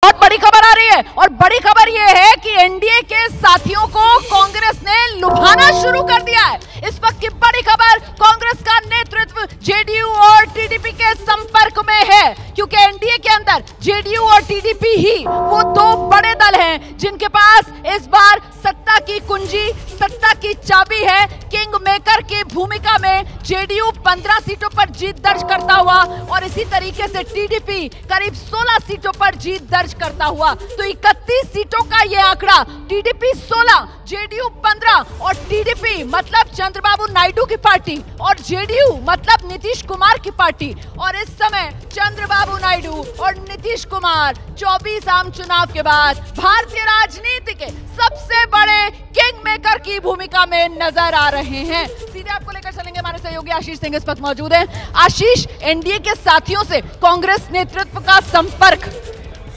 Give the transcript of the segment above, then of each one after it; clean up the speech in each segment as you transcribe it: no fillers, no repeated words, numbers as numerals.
बहुत बड़ी खबर आ रही है और बड़ी खबर यह है कि एनडीए के साथियों को कांग्रेस ने लुभाना शुरू कर दिया है। इस वक्त की बड़ी खबर, कांग्रेस का नेतृत्व जेडीयू और टीडीपी के संपर्क में है, क्योंकि एनडीए के अंदर जेडीयू और टीडीपी ही वो दो बड़े दल हैं जिनके पास इस बार सत्ता की कुंजी, सत्ता की चाबी है। किंग मेकर की भूमिका में जेडीयू 15 सीटों पर जीत दर्ज करता हुआ और इसी तरीके से टीडीपी करीब 16 सीटों पर जीत दर्ज करता हुआ। तो 31 सीटों का यह आंकड़ा, टीडीपी 16, जेडीयू 15 और टीडीपी मतलब चंद्रबाबू नायडू की पार्टी और जेडीयू मतलब नीतीश कुमार की पार्टी। और इस समय चंद्रबाबू नायडू और नीतीश कुमार 24 आम चुनाव के बाद भारतीय राजनीति के सबसे बड़े किंग मेकर की भूमिका में नजर आ रहे हैं। सीधे आपको लेकर चलेंगे, हमारे सहयोगी आशीष सिंह इस वक्त मौजूद हैं। आशीष, एनडीए के साथियों से कांग्रेस नेतृत्व का संपर्क,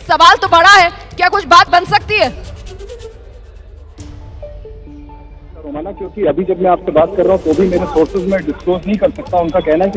सवाल तो बड़ा है, क्या कुछ बात बन सकती है? रोमाना, क्योंकि अभी जब मैं आपसे बात कर रहा हूं तो भी मेरे सोर्सेज में डिस्क्लोज नहीं कर सकता। उनका कहना है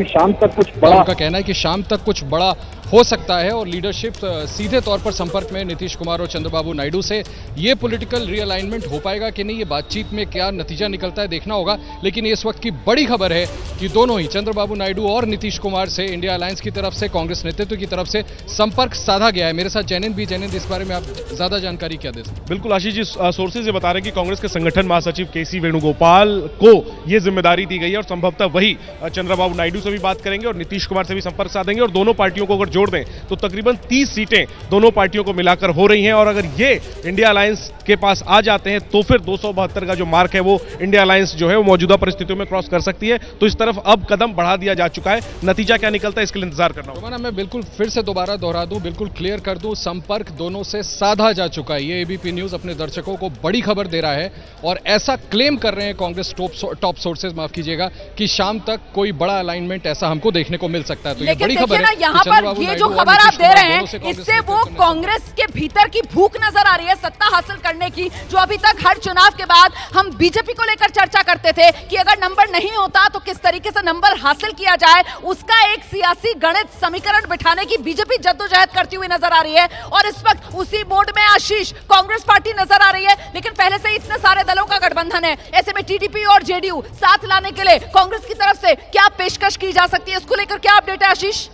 कि शाम तक कुछ बड़ा हो सकता है और लीडरशिप सीधे तौर पर संपर्क में नीतीश कुमार और चंद्रबाबू नायडू से। ये पॉलिटिकल रीअलाइनमेंट हो पाएगा कि नहीं, ये बातचीत में क्या नतीजा निकलता है देखना होगा। लेकिन इस वक्त की बड़ी खबर है कि दोनों ही चंद्रबाबू नायडू और नीतीश कुमार से इंडिया अलायंस की तरफ से, कांग्रेस नेतृत्व की तरफ से संपर्क साधा गया है। मेरे साथ जैनिंद, इस बारे में आप ज्यादा जानकारी क्या दे सकते हैं? बिल्कुल आशीष जी, सोर्सेज ये बता रहे हैं कि कांग्रेस के संगठन महासचिव केसी वेणुगोपाल को यह जिम्मेदारी दी गई है और संभवतः वही चंद्रबाबू नायडू से भी बात करेंगे और नीतीश कुमार से भी संपर्क साधेंगे। और दोनों पार्टियों को अगर जोड़ दें तो तकरीबन 30 सीटें दोनों पार्टियों को मिलाकर हो रही हैं। और अगर ये इंडिया अलायंस के पास आ जाते हैं तो फिर 272 का जो मार्क है वो इंडिया अलायंस जो है वो मौजूदा परिस्थितियों में क्रॉस कर सकती है। तो इस तरफ अब कदम बढ़ा दिया जा चुका है। नतीजा क्या निकलता है इसके लिए इंतजार करना होगा। मैं बिल्कुल फिर से दोबारा दोहरा दूं, बिल्कुल क्लियर कर दूं, संपर्क दोनों से साधा जा चुका है। ये एबीपी न्यूज अपने दर्शकों को बड़ी खबर दे रहा है और ऐसा क्लेम कर रहे हैं कांग्रेस टॉप सोर्सेज, माफ कीजिएगा, कि शाम तक कोई बड़ा अलाइनमेंट ऐसा हमको देखने को मिल सकता है। तो ये बड़ी खबर है। यहाँ पर ये जो खबर आप दे रहे हैं इससे वो कांग्रेस के भीतर की भूख नजर आ रही है सत्ता हासिल करने की, जो अभी तक हर चुनाव के बाद हम बीजेपी को लेकर चर्चा करते थे कि अगर नंबर नहीं होता तो किस तरीके से नंबर हासिल किया जाए, उसका एक सियासी गणित समीकरण बिठाने की बीजेपी जद्दोजहद करती हुई नजर आ रही है। और इस वक्त उसी बोर्ड में आशीष कांग्रेस पार्टी नजर आ रही है। लेकिन पहले से इतने सारे दलों का गठबंधन है, ऐसे में टीडीपी और जेडीयू साथ लाने के लिए कांग्रेस की तरफ से क्या पेशकश की जा सकती है, इसको लेकर क्या अपडेट है आशीष?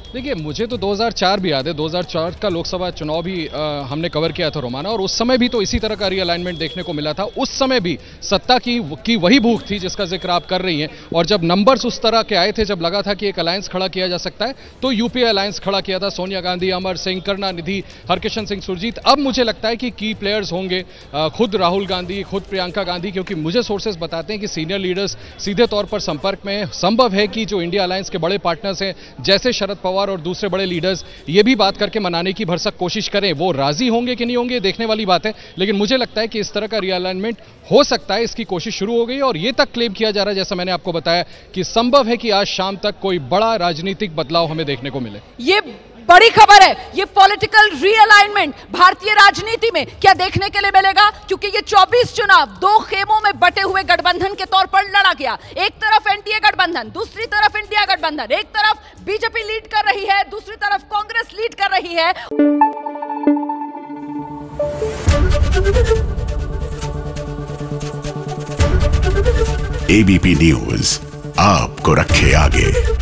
देखिए, मुझे तो 2004 भी याद है। 2004 का लोकसभा चुनाव भी हमने कवर किया था रोमाना, और उस समय भी तो इसी तरह का रीअलाइनमेंट देखने को मिला था। उस समय भी सत्ता की वही भूख थी जिसका जिक्र आप कर रही हैं। और जब नंबर्स उस तरह के आए थे, जब लगा था कि एक अलायंस खड़ा किया जा सकता है, तो यूपीए अलायंस खड़ा किया था। सोनिया गांधी, अमर सिंह, करुणानिधि, हरकिशन सिंह सुरजीत। अब मुझे लगता है कि की प्लेयर्स होंगे खुद राहुल गांधी, खुद प्रियंका गांधी, क्योंकि मुझे सोर्सेज बताते हैं कि सीनियर लीडर्स सीधे तौर पर संपर्क में। संभव है कि जो इंडिया अलायंस के बड़े पार्टनर्स हैं जैसे शरद पवार और दूसरे बड़े लीडर्स, ये भी बात करके मनाने की भरसक कोशिश करें। वो राजी होंगे कि नहीं होंगे देखने वाली बात है, लेकिन मुझे लगता है कि इस तरह का रीअलाइनमेंट हो सकता है। इसकी कोशिश शुरू हो गई और ये तक क्लेम किया जा रहा है, जैसा मैंने आपको बताया, कि संभव है कि आज शाम तक कोई बड़ा राजनीतिक बदलाव हमें देखने को मिले। ये बड़ी खबर है। ये पॉलिटिकल रीअलाइनमेंट भारतीय राजनीति में क्या देखने के लिए मिलेगा, क्योंकि ये 24 चुनाव दो खेमों में बटे हुए गठबंधन के तौर पर लड़ा गया। एक तरफ एनडीए गठबंधन, दूसरी तरफ इंडिया गठबंधन। एक तरफ बीजेपी लीड कर रही है, दूसरी तरफ कांग्रेस लीड कर रही है। एबीपी न्यूज आपको रखे आगे।